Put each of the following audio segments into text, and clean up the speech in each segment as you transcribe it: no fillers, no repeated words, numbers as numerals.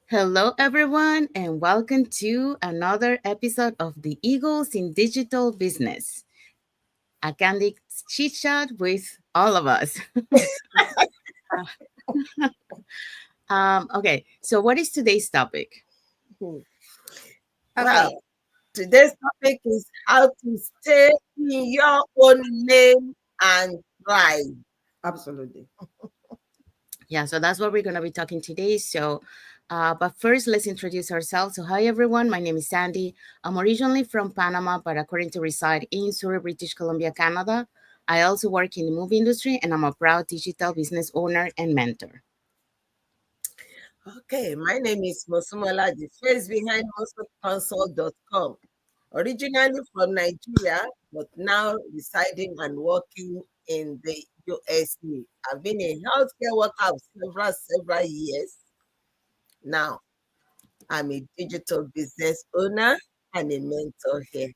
Hello, everyone, and welcome to another episode of the Eagles in Digital Business, a candid chit chat with all of us. Okay, so what is today's topic? Hmm. Okay. Well, today's topic is how to stay in your own lane and thrive. Absolutely. Yeah, so that's what we're going to be talking today. But first, let's introduce ourselves. So, hi, everyone. My name is Sandy. I'm originally from Panama, but according to reside in Surrey, British Columbia, Canada. I also work in the movie industry, and I'm a proud digital business owner and mentor. Okay, my name is Mosunmola, the face behind MosunConsult.com. Originally from Nigeria, but now residing and working in the USA. I've been a healthcare worker of several years now. I'm a digital business owner and a mentor here.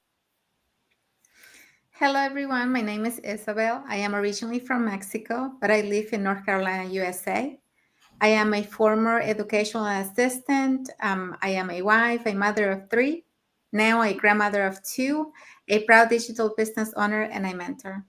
Hello, everyone. My name is Isabel. I am originally from Mexico, but I live in North Carolina, USA. I am a former educational assistant. I am a wife, a mother of three, now a grandmother of two, a proud digital business owner, and a mentor.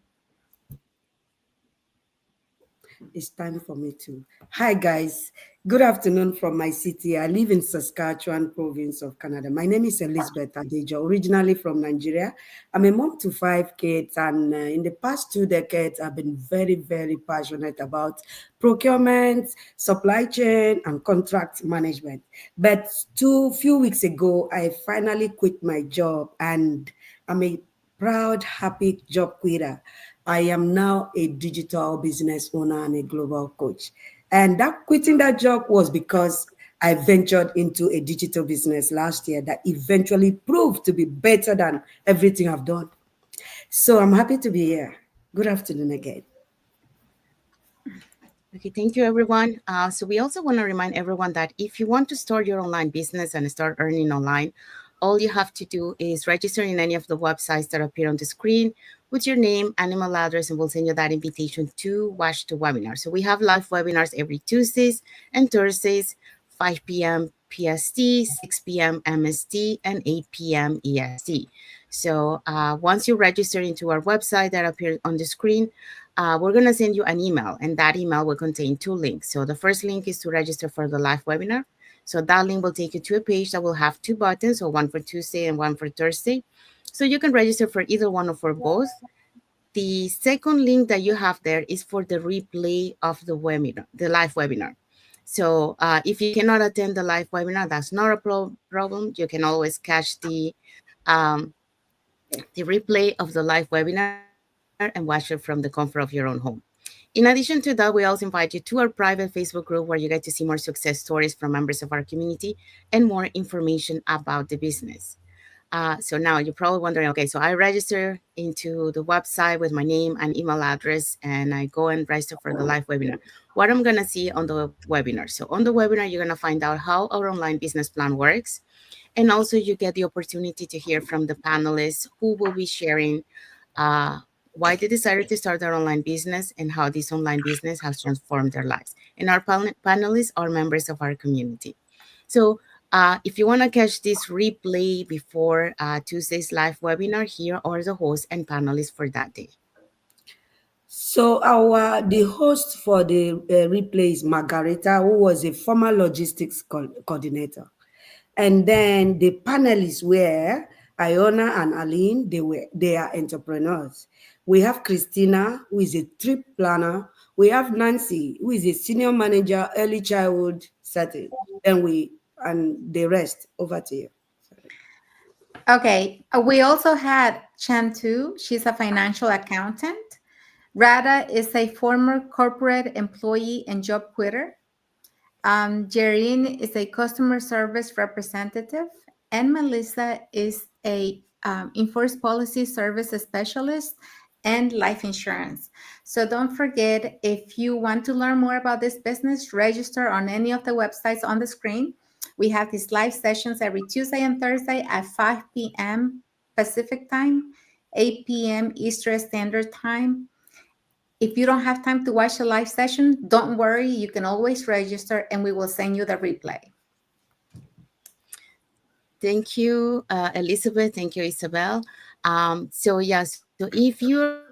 It's time for me to. Hi, guys. Good afternoon from my city. I live in Saskatchewan province of Canada. My name is Elizabeth Adejo, originally from Nigeria. I'm a mom to 5 kids, and in the past 2 decades, I've been very, very passionate about procurement, supply chain, and contract management. But few weeks ago, I finally quit my job, and I'm a proud, happy job quitter. I am now a digital business owner and a global coach. And that quitting that job was because I ventured into a digital business last year that eventually proved to be better than everything I've done. So I'm happy to be here. Good afternoon again. Okay, thank you, everyone. So we also want to remind everyone that if you want to start your online business and start earning online, all you have to do is register in any of the websites that appear on the screen with your name and email address, and we'll send you that invitation to watch the webinar. So we have live webinars every Tuesdays and Thursdays, 5 p.m. PST, 6 p.m. MST, and 8 p.m. EST. So once you register into our website that appears on the screen, we're going to send you an email, and that email will contain two links. So the first link is to register for the live webinar. So that link will take you to a page that will have two buttons, so one for Tuesday and one for Thursday. So you can register for either one or for both. The second link that you have there is for the replay of the webinar, the live webinar. So if you cannot attend the live webinar, that's not a problem. You can always catch um, the replay of the live webinar and watch it from the comfort of your own home. In addition to that, we also invite you to our private Facebook group where you get to see more success stories from members of our community and more information about the business. So now you're probably wondering, okay, so I register into the website with my name and email address, and I go and register for the live webinar. What I'm going to see on the webinar. So on the webinar, you're going to find out how our online business plan works. And also you get the opportunity to hear from the panelists who will be sharing uh, why they decided to start their online business and how this online business has transformed their lives. And our panelists are members of our community. So if you want to catch this replay before Tuesday's live webinar, here are the hosts and panelists for that day. So the host for the replay is Margareta, who was a former logistics coordinator. And then the panelists were Iona and Aline. They are entrepreneurs. We have Christina, who is a trip planner. We have Nancy, who is a senior manager, early childhood setting. And the rest over to you. Okay. We also had Chantu. She's a financial accountant. Rada is a former corporate employee and job quitter. Jerine is a customer service representative, and Melissa is a enforced policy service specialist and life insurance. So don't forget, if you want to learn more about this business, register on any of the websites on the screen. We have these live sessions every Tuesday and Thursday at 5 p.m. Pacific time, 8 p.m. Eastern Standard Time. If you don't have time to watch the live session, don't worry. You can always register and we will send you the replay. Thank you, Elizabeth. Thank you, Isabel. So if you're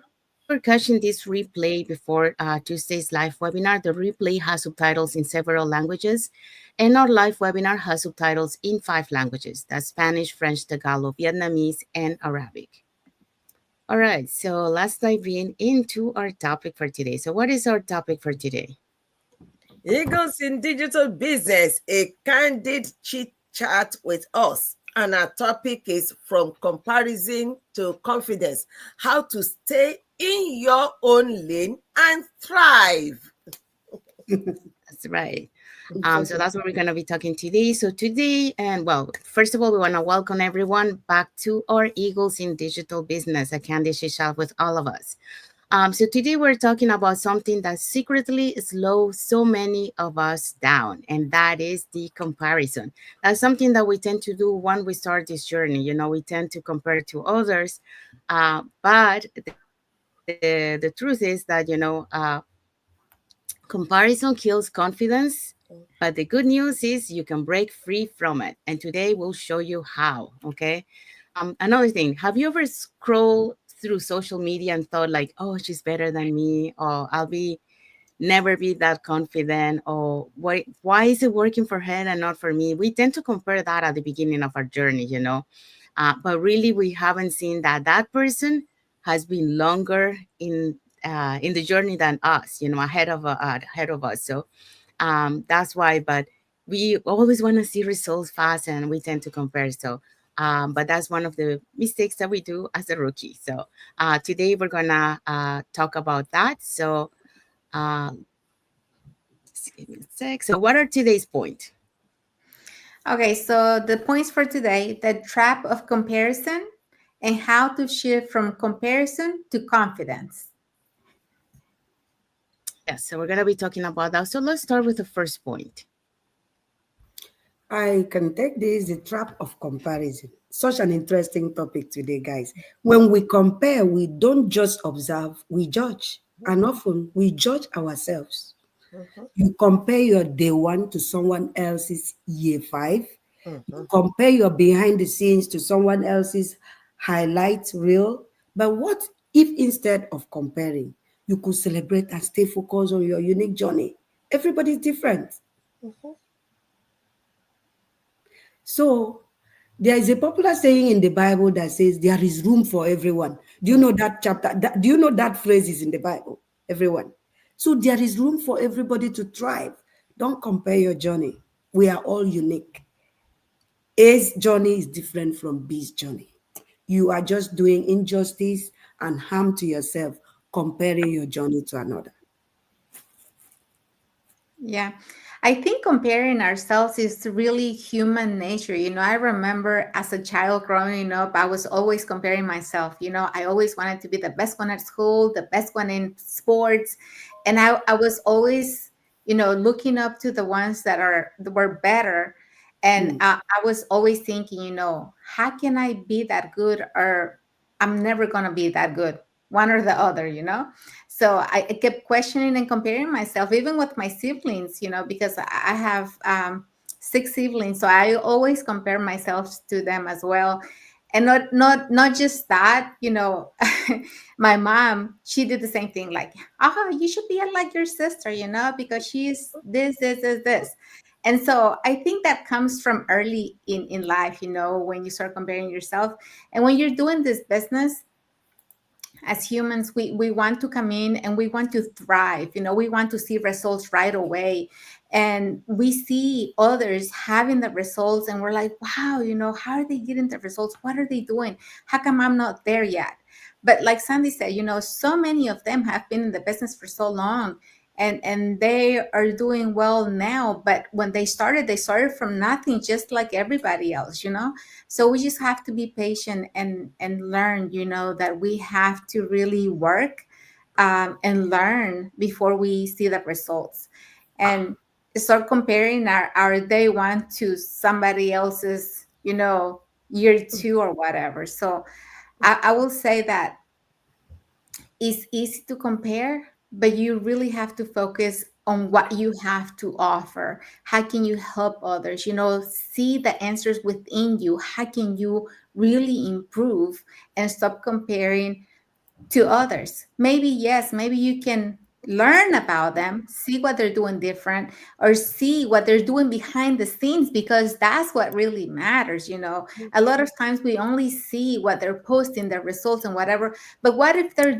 catching this replay before Tuesday's live webinar, the replay has subtitles in several languages, and our live webinar has subtitles in 5 languages. That's Spanish, French, Tagalog, Vietnamese, and Arabic. All right, so let's dive into our topic for today. So what is our topic for today? Eagles in Digital Business, a candid chit chat with us. And our topic is from comparison to confidence, how to stay in your own lane and thrive. That's right. So Interesting. that's what we're going to be talking today. So today, and well, first of all, we want to welcome everyone back to our Eagles in Digital Business, a Candid Chit with all of us. So today we're talking about something that secretly slows so many of us down, and that is the comparison. That's something that we tend to do when we start this journey. You know, we tend to compare to others, but the truth is that comparison kills confidence. But the good news is you can break free from it, and today we'll show you how. Okay. Another thing, have you ever scrolled through social media and thought like, oh, she's better than me, or I'll be never be that confident, or why is it working for her and not for me? We tend to compare that at the beginning of our journey, but really we haven't seen that that person has been longer in the journey than us, ahead of us. So that's why. But we always want to see results fast, and we tend to compare. So but that's one of the mistakes that we do as a rookie. So today we're gonna talk about that. So just give me a sec. So what are today's point? Okay, so the points for today: the trap of comparison and how to shift from comparison to confidence. Yes, so we're gonna be talking about that. So let's start with the first point. I can take this the trap of comparison. Such an interesting topic today, guys. When we compare, we don't just observe, we judge. And often we judge ourselves. Mhm, You compare your day one to someone else's year five. You mhm, compare your behind the scenes to someone else's highlight reel. But what if instead of comparing, you could celebrate and stay focused on your unique journey? Everybody's different. mhm, So there is a popular saying in the Bible that says there is room for everyone. Do you mhm. know that chapter? Do you know that phrase is in the Bible? Everyone. So there is room for everybody to thrive. Don't compare your journey. We are all unique. A's journey is different from B's journey. You are just doing injustice and harm to yourself comparing your journey to another. Yeah. I think comparing ourselves is really human nature. I remember as a child growing up, I was always comparing myself. I always wanted to be the best one at school, the best one in sports. And I was always, looking up to the ones that were better. And Hmm. I was always thinking, how can I be that good? Or I'm never going to be that good, one or the other. So I kept questioning and comparing myself, even with my siblings, because I have 6 siblings. So I always compare myself to them as well. And not just that, my mom, she did the same thing, like, you should be like your sister, because she's this. And so I think that comes from early in life, when you start comparing yourself. And when you're doing this business, as humans, we want to come in and we want to thrive. We want to see results right away, and we see others having the results and we're like, wow, how are they getting the results? What are they doing? How come I'm not there yet? But like Sandy said, so many of them have been in the business for so long, and they are doing well now. But when they started from nothing, just like everybody else. So we just have to be patient and learn, that we have to really work, and learn before we see the results, and start comparing our day one to somebody else's, year two or whatever. So I will say that it's easy to compare, but you really have to focus on what you have to offer. How can you help others? See the answers within you. How can you really improve and stop comparing to others? Maybe, yes, maybe you can learn about them, see what they're doing different, or see what they're doing behind the scenes, because that's what really matters. A lot of times we only see what they're posting, their results and whatever, but what if they're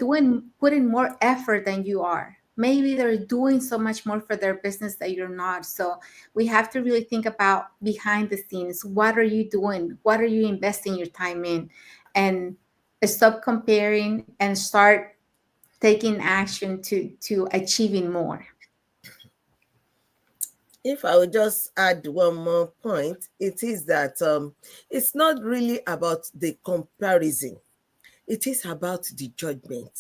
putting more effort than you are? Maybe they're doing so much more for their business that you're not. So we have to really think about behind the scenes. What are you doing? What are you investing your time in? And stop comparing and start taking action to achieving more. If I would just add one more point, it is that it's not really about the comparison, it is about the judgment.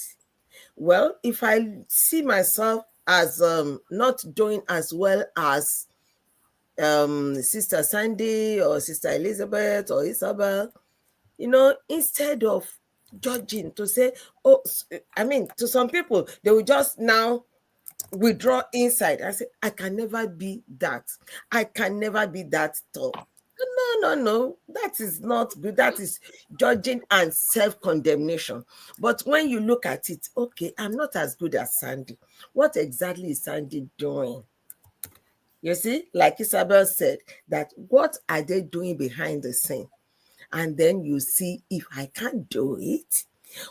Well, if I see myself as not doing as well as Sister Sandy or Sister Elizabeth or Isabel, instead of judging to say, oh, I mean, to some people, they will just now withdraw inside and say, I can never be that. I can never be that tall. No, no, no. That is not good. That is judging and self-condemnation. But when you look at it, okay, I'm not as good as Sandy. What exactly is Sandy doing? You see, like Isabel said, that what are they doing behind the scene? And then you see, if I can't do it,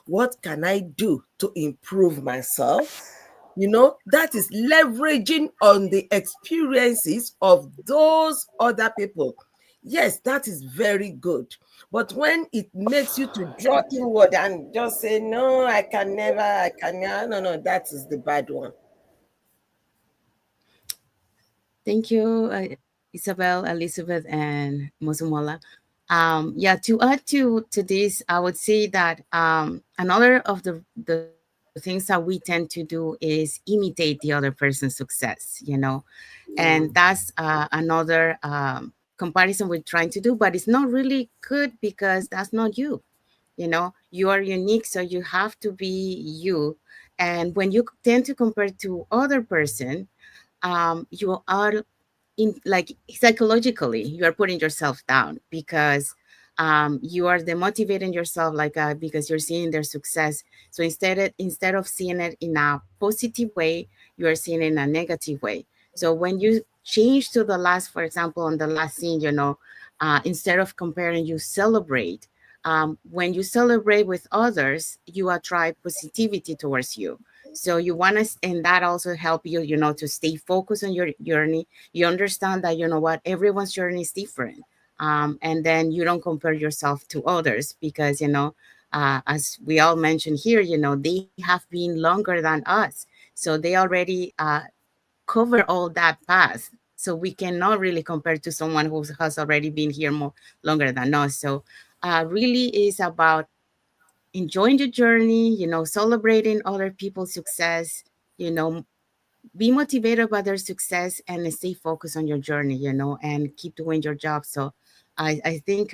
what can I do to improve myself? That is leveraging on the experiences of those other people. Yes, that is very good. But when it makes you to draw inward and just say, no, I can never, I can never, no, no, that is the bad one. Thank you, Isabel, Elizabeth, and Mosunmola. Yeah, to add to this, I would say that another of the things that we tend to do is imitate the other person's success, and Yeah. that's another comparison we're trying to do, but it's not really good because that's not you. You are unique, so you have to be you. And when you tend to compare to other person, you are in, like, psychologically you are putting yourself down because you are demotivating yourself, like, because you're seeing their success. So instead of seeing it in a positive way, you are seeing it in a negative way. So when you change to the last, for example, on the last scene, instead of comparing, you celebrate. When you celebrate with others, you attract positivity towards you. So you want to, and that also help you, to stay focused on your journey. You understand that, what, everyone's journey is different. And then you don't compare yourself to others because, as we all mentioned here, they have been longer than us. So they already cover all that path. So we cannot really compare to someone who has already been here more longer than us. So really is about enjoying the journey, celebrating other people's success, you know, be motivated by their success and stay focused on your journey, and keep doing your job. So I think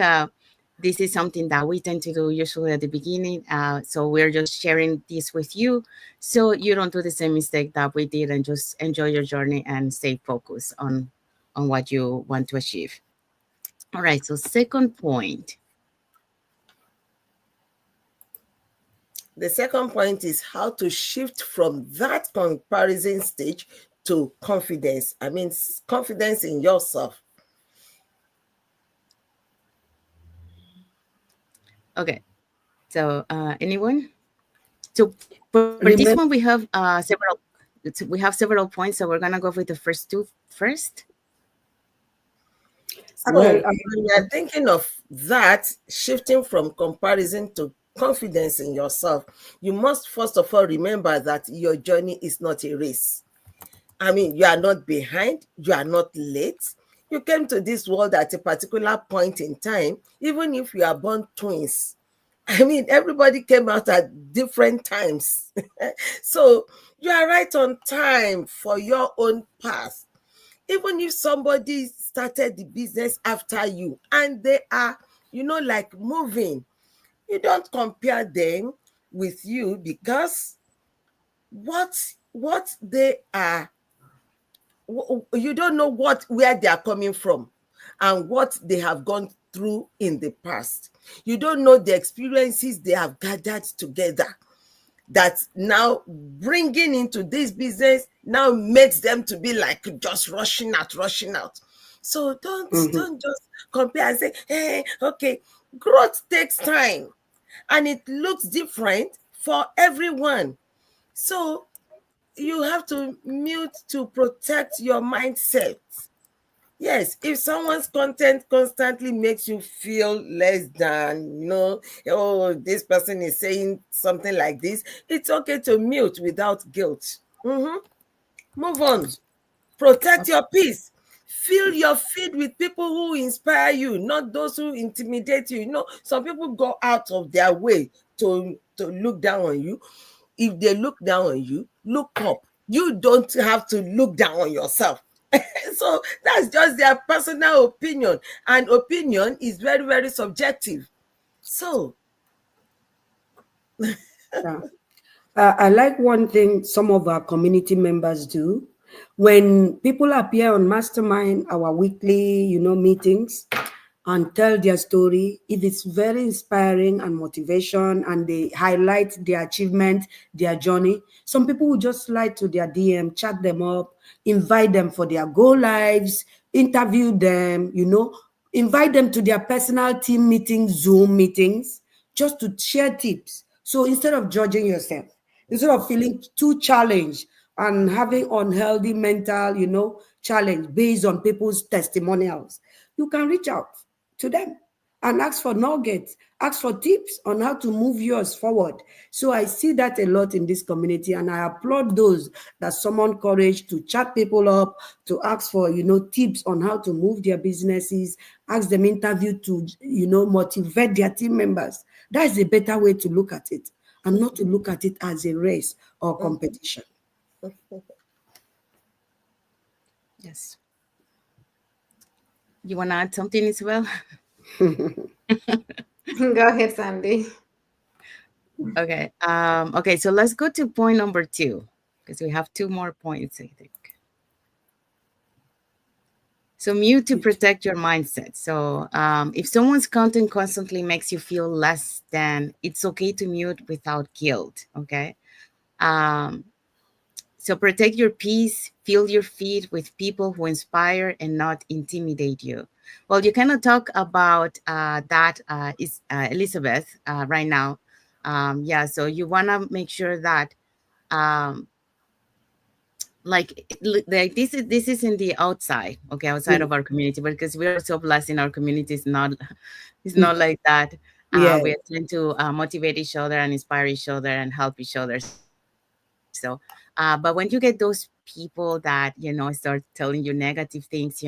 this is something that we tend to do usually at the beginning. So we're just sharing this with you so you don't do the same mistake that we did, and just enjoy your journey and stay focused on what you want to achieve. All right, so second point. The second point is how to shift from that comparison stage to confidence. I mean, confidence in yourself. Okay, so anyone? So for this one, we Remember, have several points. So we're gonna go with the first two first. well, So when we are thinking of that, shifting from comparison to confidence in yourself, you must first of all remember that your journey is not a race. I mean, you are not behind, you are not late. You came to this world at a particular point in time, even if you are born twins. I mean, everybody came out at different times. So you are right on time for your own path. Even if somebody started the business after you and they are, like moving, you don't compare them with you, because what they are you don't know where they are coming from and what they have gone through in the past. You don't know the experiences they have gathered together that now bringing into this business now makes them to be like just rushing out. So Mhm. don't just compare and say, hey, okay, growth takes time and it looks different for everyone. So you have to mute to protect your mindset. Yes, if someone's content constantly makes you feel less than, oh, this person is saying something like this, it's okay to mute without guilt. Mhm. Move on. Protect your peace. Fill your feed with people who inspire you, not those who intimidate you. Some people go out of their way to look down on you. If they look down on you, look up. You don't have to look down on yourself. So that's just their personal opinion, and opinion is very, very subjective. So Yeah. I like one thing some of our community members do. When people appear on Mastermind, our weekly, meetings, and tell their story, it is very inspiring and motivation, and they highlight their achievement, their journey. Some people will just slide to their DM, chat them up, invite them for their go lives, interview them, invite them to their personal team meetings, Zoom meetings, just to share tips. So instead of judging yourself, instead of feeling too challenged and having unhealthy mental, challenge based on people's testimonials, you can reach out to them and ask for nuggets, ask for tips on how to move yours forward. So I see that a lot in this community, and I applaud those that summon courage to chat people up, to ask for, tips on how to move their businesses, ask them interview to, motivate their team members. That is a better way to look at it, and not to look at it as a race or competition. Yes. You want to add something as well? Go ahead, Sandy. Okay. Okay. So let's go to point number 2 because we have 2 more points, I think. So mute to protect your mindset. So if someone's content constantly makes you feel less than, it's okay to mute without guilt. Okay. Um, so protect your peace, fill your feed with people who inspire and not intimidate you. Well, you cannot talk about that, is Elizabeth, right now. Yeah, so you want to make sure that um, like this is in the outside, okay, outside of our community, because we are so blessed in our community. It's not like that. Yeah. We tend to motivate each other and inspire each other and help each other. So but when you get those people that start telling you negative things,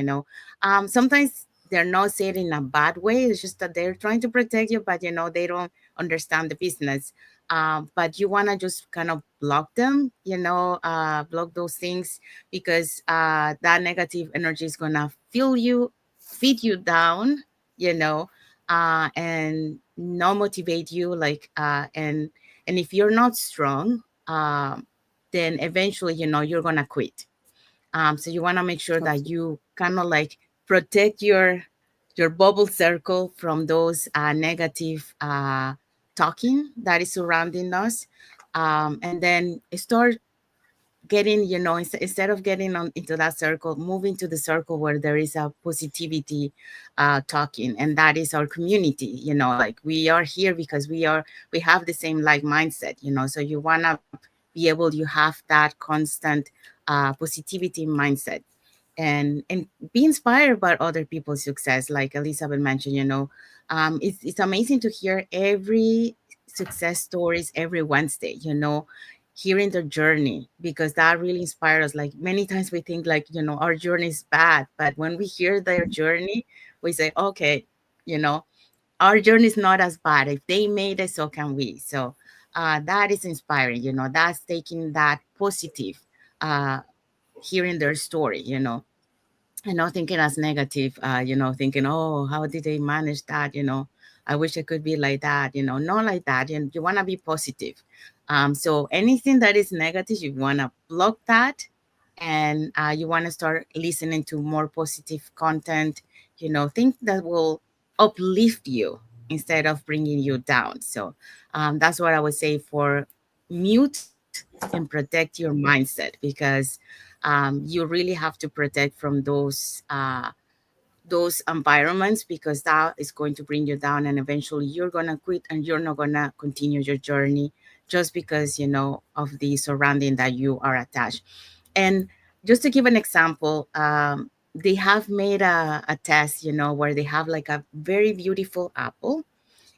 sometimes they're not saying it in a bad way. It's just that they're trying to protect you, but they don't understand the business. But you want to just kind of block them, block those things, because that negative energy is gonna feed you down, you know, and not motivate you. And if you're not strong, then eventually, you're gonna quit. So you want to make sure that you kind of like protect your bubble circle from those negative talking that is surrounding us, and then start getting, instead of getting on into that circle, move into the circle where there is a positivity talking, and that is our community. Like, we are here because we have the same like mindset. So you want to be able, you have that constant positivity mindset, and be inspired by other people's success, like Elizabeth mentioned. It's amazing to hear every success stories every Wednesday, hearing their journey, because that really inspires us. Like, many times we think like, our journey is bad, but when we hear their journey, we say, okay, you know our journey is not as bad. If they made it, so can we. So that is inspiring. That's taking that positive, uh hearing their story, and not thinking as negative, thinking, oh, how did they manage that? I wish I could be like that, not like that. And you want to be positive. So anything that is negative, you want to block that and you want to start listening to more positive content, things that will uplift you instead of bringing you down. So that's what I would say for mute and protect your mindset, because you really have to protect from those environments, because that is going to bring you down, and eventually you're going to quit and you're not going to continue your journey just because of the surrounding that you are attached. And just to give an example, they have made a test, where they have like a very beautiful apple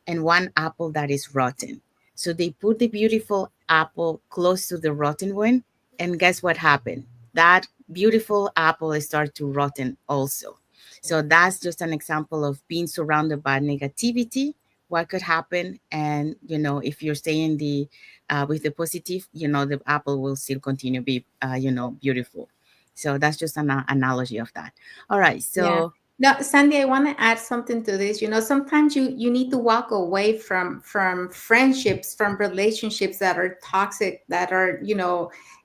and one apple that is rotten. So they put the beautiful apple close to the rotten one, and guess what happened? That beautiful apple started to rotten also. So that's just an example of being surrounded by negativity. What could happen, and if you're staying the with the positive, the apple will still continue to be beautiful. So that's just an analogy of that. All right, Yeah. so No, Sandy, I want to add something to this. Sometimes you need to walk away from friendships, from relationships that are toxic, that are,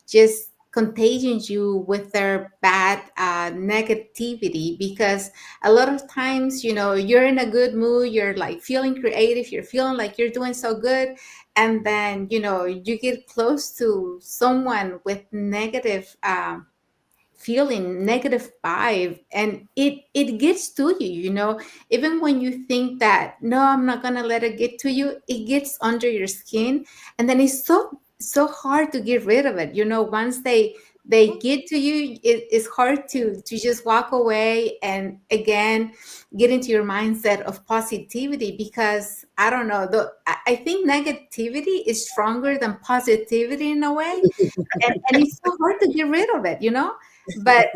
just contagions you with their bad negativity. Because a lot of times, you're in a good mood, you're like feeling creative, you're feeling like you're doing so good, and then, you get close to someone with negative feeling, negative vibe, and it gets to you, even when you think that, no, I'm not gonna let it get to you, it gets under your skin, and then it's so hard to get rid of it. Once they get to you, it's hard to just walk away and again get into your mindset of positivity. Because I don't know, I think negativity is stronger than positivity in a way, and it's so hard to get rid of it. But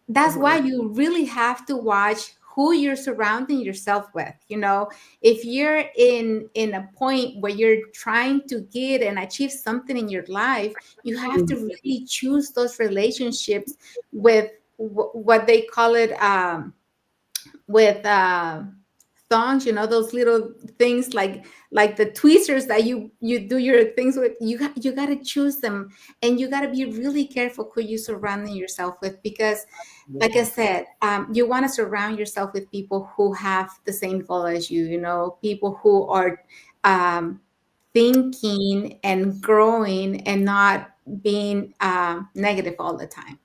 that's why you really have to watch who you're surrounding yourself with. If you're in a point where you're trying to get and achieve something in your life, you have to really choose those relationships with what they call it, with thongs, those little things like the tweezers that you do your things with. You got to choose them, and you got to be really careful who you surrounding yourself with. Because like I said, you want to surround yourself with people who have the same goal as you, people who are thinking and growing and not being negative all the time.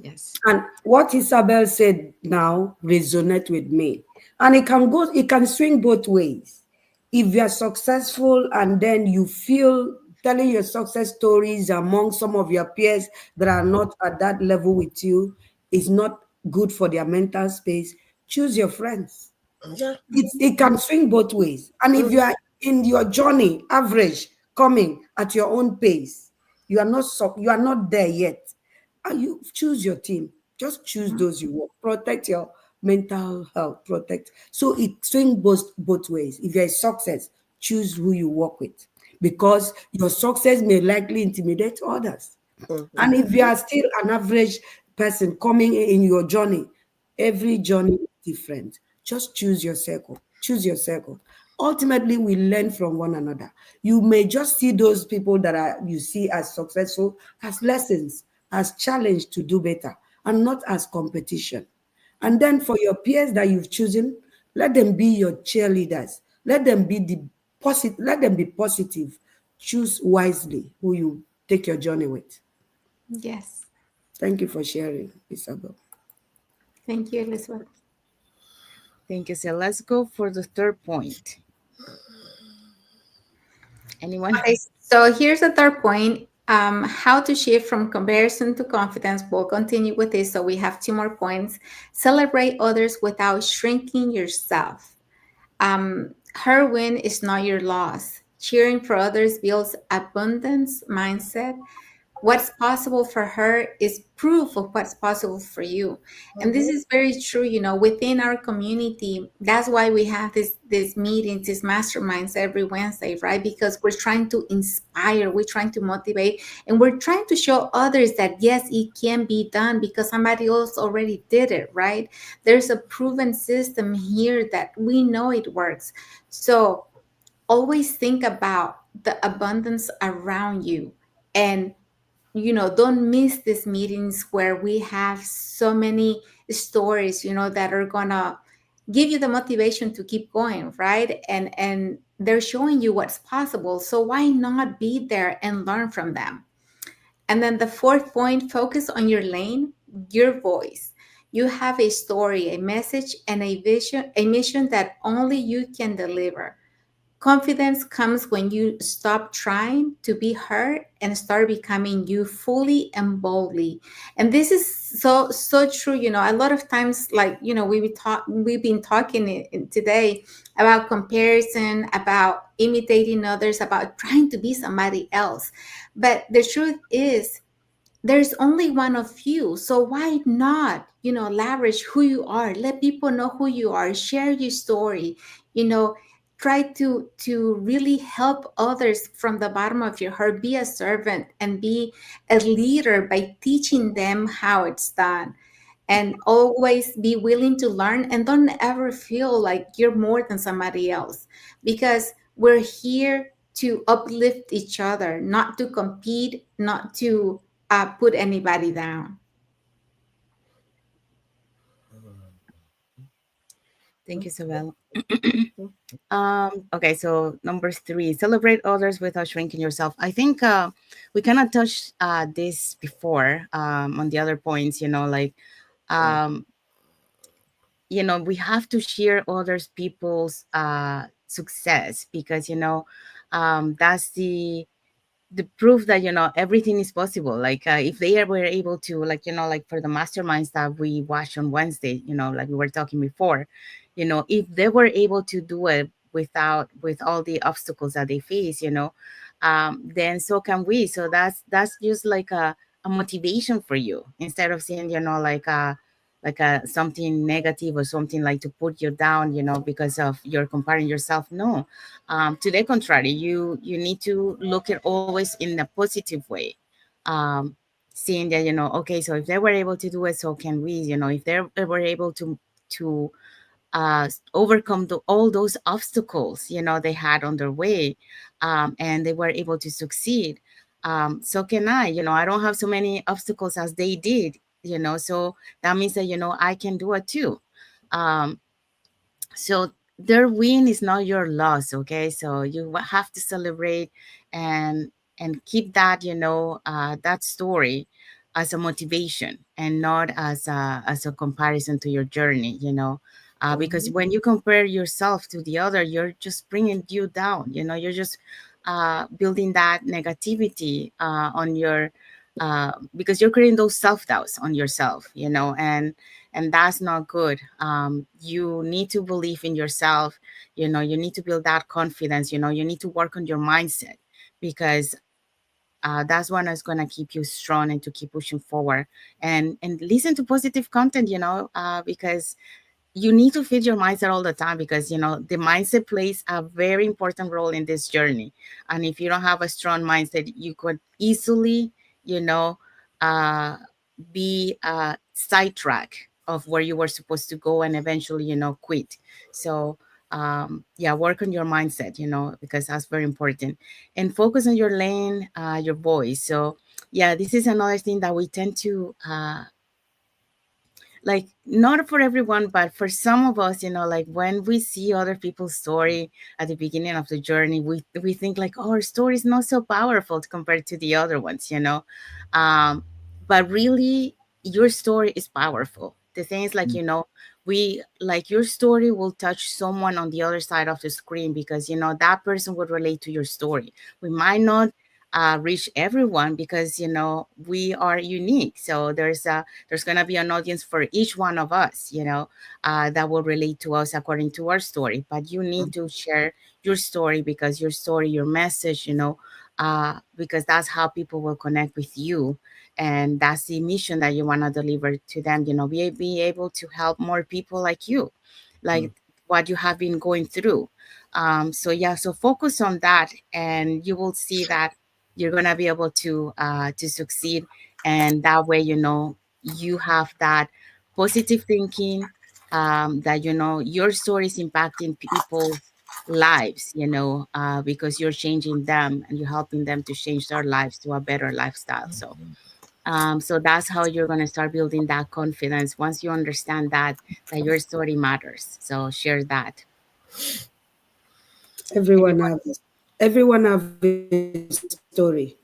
yes. And what Isabel said now resonate with me. And it can swing both ways. If you are successful and then you feel telling your success stories among some of your peers that are not at that level with you is not good for their mental space, choose your friends. Yeah. It can swing both ways. And if you Mhm. are in your journey, average, coming at your own pace, you are not there yet. And you choose your team. Just choose those you want. Protect your mental health. Protect. So it swing both ways. If you're a success, choose who you work with. Because your success may likely intimidate others. Mhm. And if you are still an average person coming in your journey, every journey is different. Just choose your circle. Choose your circle. Ultimately, we learn from one another. You may just see those people that are you see as successful as lessons, as challenge to do better, and not as competition. And then for your peers that you've chosen, let them be your cheerleaders. Let them be positive. Choose wisely who you take your journey with. Yes. Thank you for sharing, Isabel. Thank you, Elizabeth. Thank you. So let's go for the third point. Anyone? Okay, so here's the third point, how to shift from comparison to confidence. We'll continue with this. So we have two more points. Celebrate others without shrinking yourself. Her win is not your loss. Cheering for others builds abundance mindset. What's possible for her is proof of what's possible for you. And this Mhm. is very true, within our community. That's why we have this meetings, these masterminds every Wednesday, right? Because we're trying to inspire, we're trying to motivate, and we're trying to show others that yes, it can be done because somebody else already did it, right? There's a proven system here that we know it works. So always think about the abundance around you, and don't miss these meetings where we have so many stories, that are gonna give you the motivation to keep going, right? And they're showing you what's possible. So why not be there and learn from them? And then the fourth point, focus on your lane, your voice. You have a story, a message, and a vision, a mission that only you can deliver. Confidence comes when you stop trying to be heard and start becoming you fully and boldly. And this is so true. A lot of times, like, we've been talking today about comparison, about imitating others, about trying to be somebody else. But the truth is, there's only one of you. So why not, leverage who you are, let people know who you are, share your story, you know try to really help others from the bottom of your heart. Be a servant and be a leader by teaching them how it's done. And always be willing to learn, and don't ever feel like you're more than somebody else, because we're here to uplift each other, not to compete, not to put anybody down. Thank you, Isabel. Okay, so number three, celebrate others without shrinking yourself. I think we kind of touched this before on the other points, like, um, we have to share others people's success, because, that's the proof that everything is possible. Like, if they were able to, like, like for the masterminds that we watched on Wednesday, like we were talking before, if they were able to do it with all the obstacles that they face, then so can we. So that's just like a motivation for you, instead of seeing, like a something negative, or something like to put you down, because of you're comparing yourself. No, to the contrary, you need to look at always in a positive way. um Seeing that, okay, so if they were able to do it, so can we. If they were able to overcome all those obstacles, they had on their way, and they were able to succeed, so can I. I don't have so many obstacles as they did, so that means that, I can do it too. um, so their win is not your loss. Okay, so you have to celebrate, and keep that, that story as a motivation, and not as a comparison to your journey, because Mhm. when you compare yourself to the other, you're just bringing you down. You're just building that negativity on your because you're creating those self-doubts on yourself, and that's not good. You need to believe in yourself. You need to build that confidence. You need to work on your mindset, because that's one that's going to keep you strong and to keep pushing forward, and listen to positive content, because you need to feed your mindset all the time, because the mindset plays a very important role in this journey. And if you don't have a strong mindset, you could easily, you know uh be sidetrack of where you were supposed to go, and eventually, quit. So yeah, work on your mindset, because that's very important. And focus on your lane, your voice. So yeah, this is another thing that we tend to like, not for everyone, but for some of us, like when we see other people's story at the beginning of the journey, we think like, oh, our story is not so powerful compared to the other ones, um but really, your story is powerful. The thing is, like, we like, your story will touch someone on the other side of the screen, because that person would relate to your story. We might not reach everyone, because we are unique. So there's going to be an audience for each one of us, that will relate to us according to our story. But you need to share your story, because your story, your message, because that's how people will connect with you. And that's the mission that you want to deliver to them, be able to help more people like you, like what you have been going through. So yeah, so focus on that, and you will see that you're gonna be able to succeed. And that way, you have that positive thinking, that your story is impacting people, lives, because you're changing them and you're helping them to change their lives to a better lifestyle. So that's how you're going to start building that confidence once you understand that your story matters. So share that. Everyone Anyone? have everyone have a story.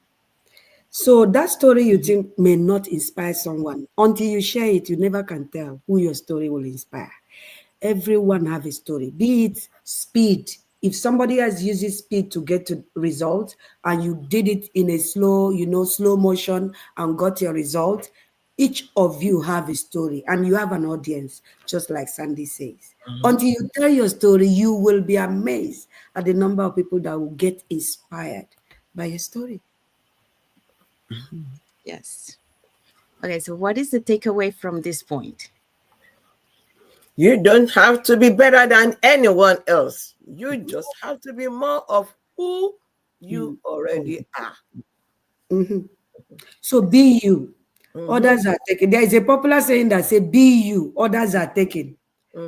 So that story you think may not inspire someone. Until you share it, you never can tell who your story will inspire. Everyone have a story, be it speed. If somebody has used speed to get to result and you did it in a slow motion and got your result, each of you have a story and you have an audience, just like Sandy says. Mhm. Until you tell your story, you will be amazed at the number of people that will get inspired by your story. Yes. Okay, so what is the takeaway from this point? You don't have to be better than anyone else. You just have to be more of who you You already are. Mhm. So be you. Mhm, Others are taken. There is a popular saying that say, "Be you." Others are taken.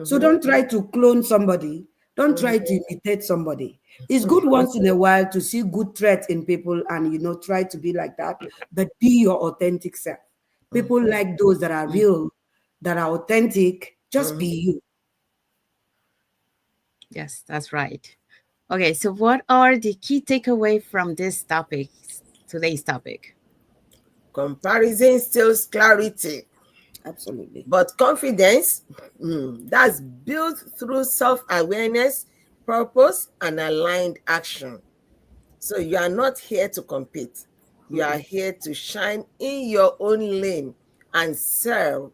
So mhm, don't try to clone somebody. Don't mhm, try to imitate somebody. It's good mhm, once in a while to see good traits in people and try to be like that. But be your authentic self. People mhm, like those that are Mm, real, that are authentic. Just be mhm. you. yes, that's right. Okay, so what are the key takeaway from this topic, today's topic? Comparison steals clarity, Absolutely. but confidence, that's built through self awareness, purpose, and aligned action. So you are not here to compete. You are Mm-mm. here to shine in your own lane and serve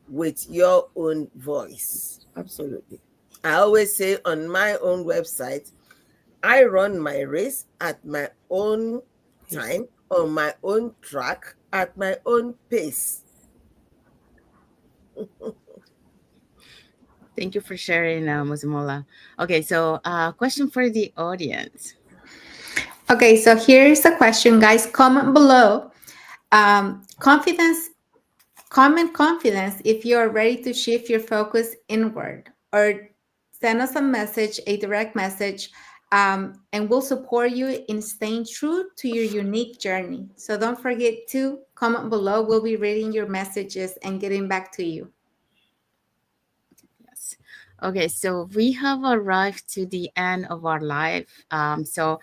with your own voice. Absolutely. I always say on my own website, I run my race at my own Yes. time, on my own track, at my own pace. Thank you for sharing, Mosunmola. Okay, so question for the audience. Okay, so here's a question, guys. Comment below. Confidence, comment confidence if you are ready to shift your focus inward, or send us a direct message, and we'll support you in staying true to your unique journey. So don't forget to comment below. We'll be reading your messages and getting back to you. Yes. Okay, so we have arrived to the end of our life. So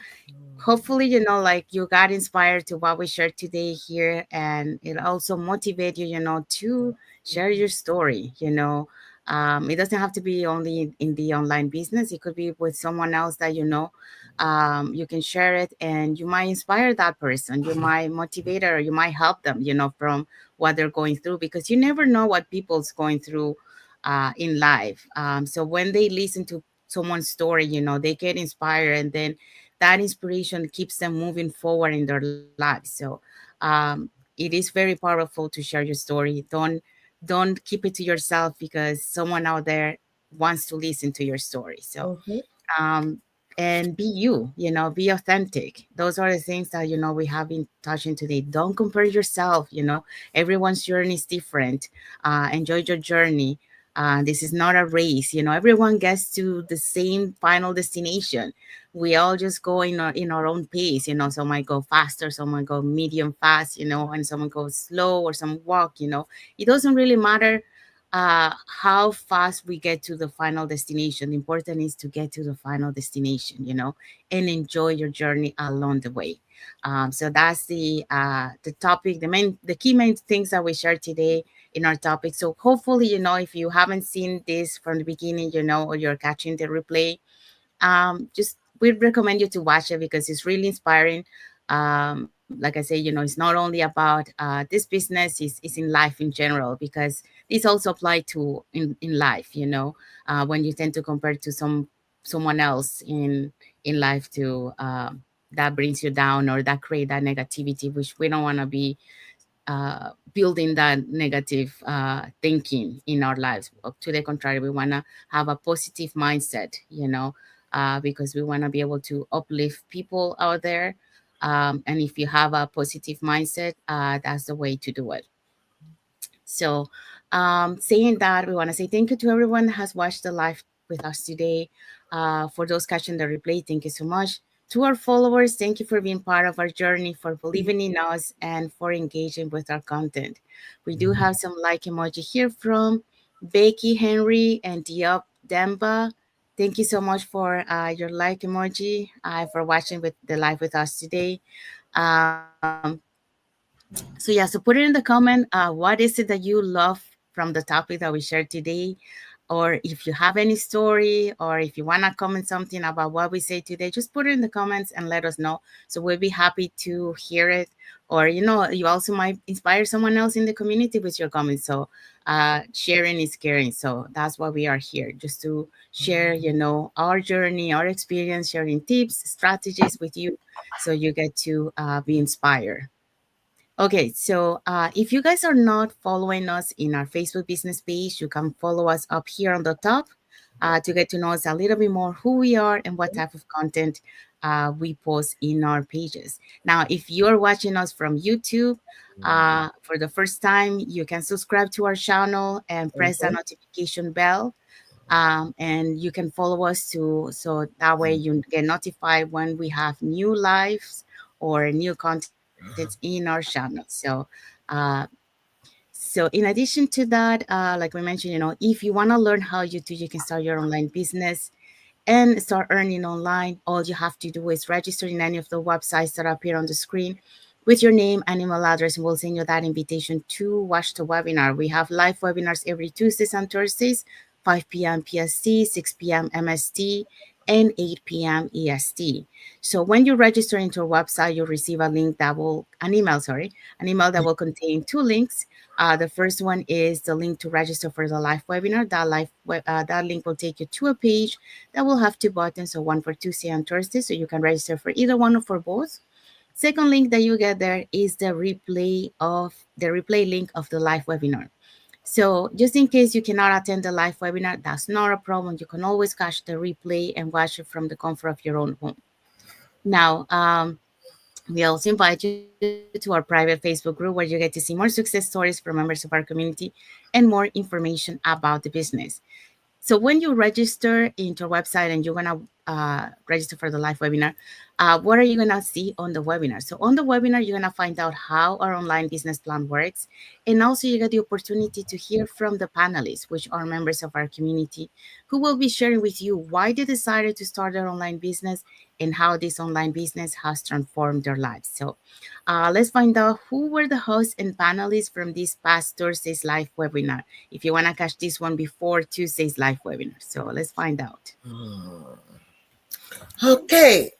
hopefully, like you got inspired to what we shared today here, and it also motivate you, to share your story. It doesn't have to be only in the online business. It could be with someone else that you can share it, and you might inspire that person. You might motivate her. You might help them, from what they're going through, because you never know what people's going through in life. So when they listen to someone's story, they get inspired, and then that inspiration keeps them moving forward in their lives. So it is very powerful to share your story. Don't keep it to yourself, because someone out there wants to listen to your story. So Mhm, um, and be you, be authentic. Those are the things that we have been touching today. Don't compare yourself. Everyone's journey is different. Enjoy your journey. This is not a race. Everyone gets to the same final destination. We all just go in our own pace. Some might go faster, some might go medium fast, and someone goes slow, or some walk. It doesn't really matter how fast we get to the final destination. The important is to get to the final destination, and enjoy your journey along the way. So that's the topic, the key main things that we shared today in our topic. So hopefully, if you haven't seen this from the beginning, or you're catching the replay, just we'd recommend you to watch it, because it's really inspiring. Like I say, it's not only about this business, it's in life in general, because this also apply to in life, when you tend to compare to someone else in life, to that brings you down, or that create that negativity, which we don't want to be building that negative thinking in our lives. To the contrary, we want to have a positive mindset, because we want to be able to uplift people out there. And if you have a positive mindset, that's the way to do it. So, saying that, we want to say thank you to everyone that has watched the live with us today. For those catching the replay, thank you so much. To our followers, thank you for being part of our journey, for believing in us, and for engaging with our content. We do have some like emoji here from Becky Henry and Diop Demba. Thank you so much for your like emoji, for watching with the live with us today. Um, so yeah, so put it in the comment. What is it that you love from the topic that we shared today? Or if you have any story, or if you want to comment something about what we say today, just put it in the comments and let us know. So we'll be happy to hear it. Or, you also might inspire someone else in the community with your comments. So sharing is caring. So that's why we are here, just to share, our journey, our experience, sharing tips, strategies with you, so you get to be inspired. Okay, so if you guys are not following us in our Facebook business page, you can follow us up here on the top to get to know us a little bit more, who we are and what type of content we post in our pages. Now, if you're watching us from YouTube for the first time, you can subscribe to our channel and press the notification bell. And you can follow us too, so that way you get notified when we have new lives or new contents in our channel. Uh, so in addition to that, like we mentioned, if you want to learn how you can start your online business and start earning online, all you have to do is register in any of the websites that appear on the screen with your name and email address, and we'll send you that invitation to watch the webinar. We have live webinars every Tuesdays and Thursdays, 5 p.m. PST, 6 p.m. MST, and 8 p.m. EST. So when you register into our website, you'll receive an email that will contain two links. The first one is the link to register for the live webinar. That link will take you to a page that will have two buttons, so one for Tuesday and Thursday, so you can register for either one or for both. Second link that you get there is the replay link of the live webinar. So just in case you cannot attend the live webinar, that's not a problem. You can always catch the replay and watch it from the comfort of your own home. Now, we also invite you to our private Facebook group, where you get to see more success stories from members of our community and more information about the business. So when you register into our website and you're gonna register for the live webinar, what are you gonna see on the webinar? So on the webinar, you're gonna find out how our online business plan works, and also you get the opportunity to hear from the panelists, which are members of our community, who will be sharing with you why they decided to start their online business and how this online business has transformed their lives. So let's find out who were the hosts and panelists from this past Thursday's live webinar, if you want to catch this one before Tuesday's live webinar. So let's find out. Okay.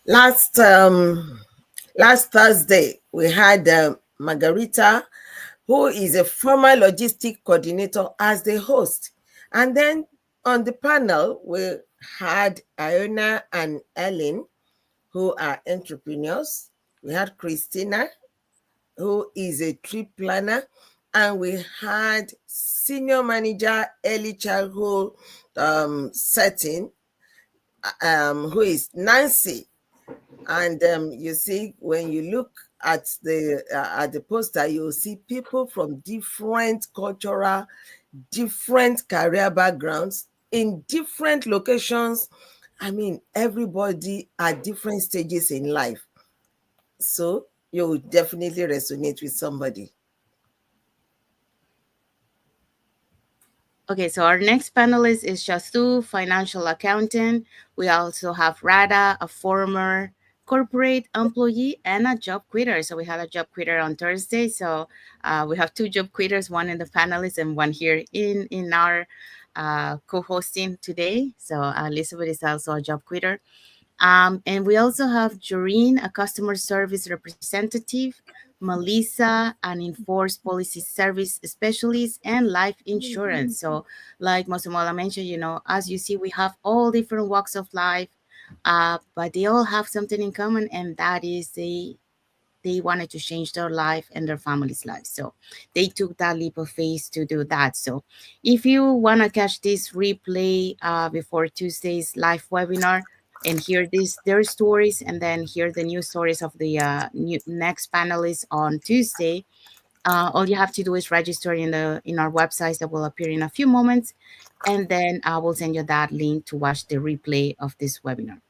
Last Thursday we had Margarita, who is a former logistic coordinator, as the host. And then on the panel we had Iona and Ellen, who are entrepreneurs. We had Christina, who is a trip planner, and we had senior manager early childhood setting, who is Nancy. And you see, when you look at the poster, you'll see people from different cultural, different career backgrounds in different locations. I mean, everybody at different stages in life. So you will definitely resonate with somebody. Okay, so our next panelist is Shatu, financial accountant. We also have Rada, a former corporate employee and a job quitter. So we had a job quitter on Thursday. So we have two job quitters, one in the panelists and one here in our co-hosting today. So Elizabeth is also a job quitter. And we also have Joreen, a customer service representative, Melissa, an enforced policy service specialist, and life insurance. So, like Mosunmola mentioned, as you see, we have all different walks of life, but they all have something in common, and that is they wanted to change their life and their family's life. So they took that leap of faith to do that. So if you want to catch this replay before Tuesday's live webinar and hear their stories, and then hear the new stories of the next panelists on Tuesday, All you have to do is register in our websites that will appear in a few moments, and then I will send you that link to watch the replay of this webinar.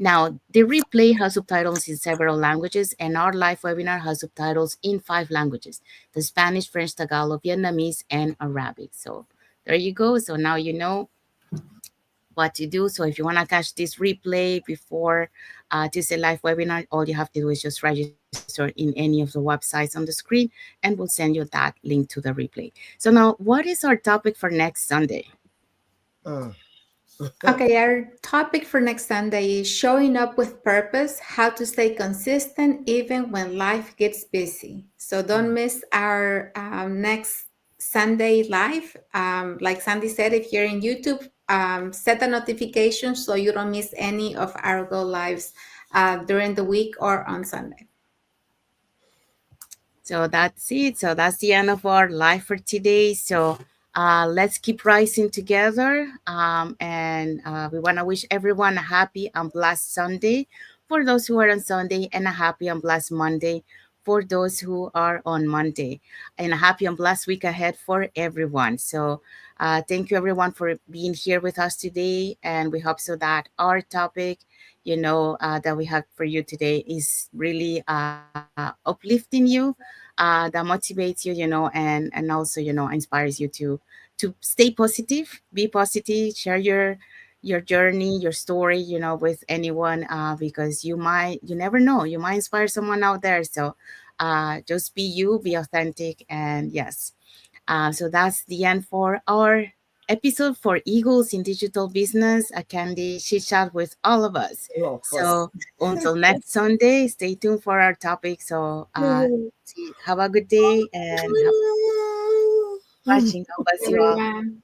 Now, the replay has subtitles in several languages, and our live webinar has subtitles in 5 languages: the Spanish, French, Tagalog, Vietnamese, and Arabic. So there you go. So now you know what to do. So if you want to catch this replay before Tuesday live webinar, all you have to do is just register in any of the websites on the screen, and we'll send you that link to the replay. So now, what is our topic for next Sunday? Mm. Okay, our topic for next Sunday is showing up with purpose, how to stay consistent even when life gets busy. So don't miss our next Sunday live. Like Sandy said, if you're in YouTube, set a notification so you don't miss any of our go lives during the week or on Sunday. So that's it. So that's the end of our live for today. So let's keep rising together. And we want to wish everyone a happy and blessed Sunday for those who are on Sunday, and a happy and blessed Monday for those who are on Monday, and a happy and blessed week ahead for everyone. So thank you everyone for being here with us today. And we hope so that our topic, that we have for you today is really uplifting you, that motivates you, and also, inspires you to stay positive, be positive, share your journey, your story, with anyone, because you never know, you might inspire someone out there. So just be you, be authentic, and yes. So that's the end for our episode for Eagles in Digital Business, a candy chit chat with all of us. All of us. So until next Sunday, stay tuned for our topic. So see, have a good day and have watching. God bless you all. Everyone.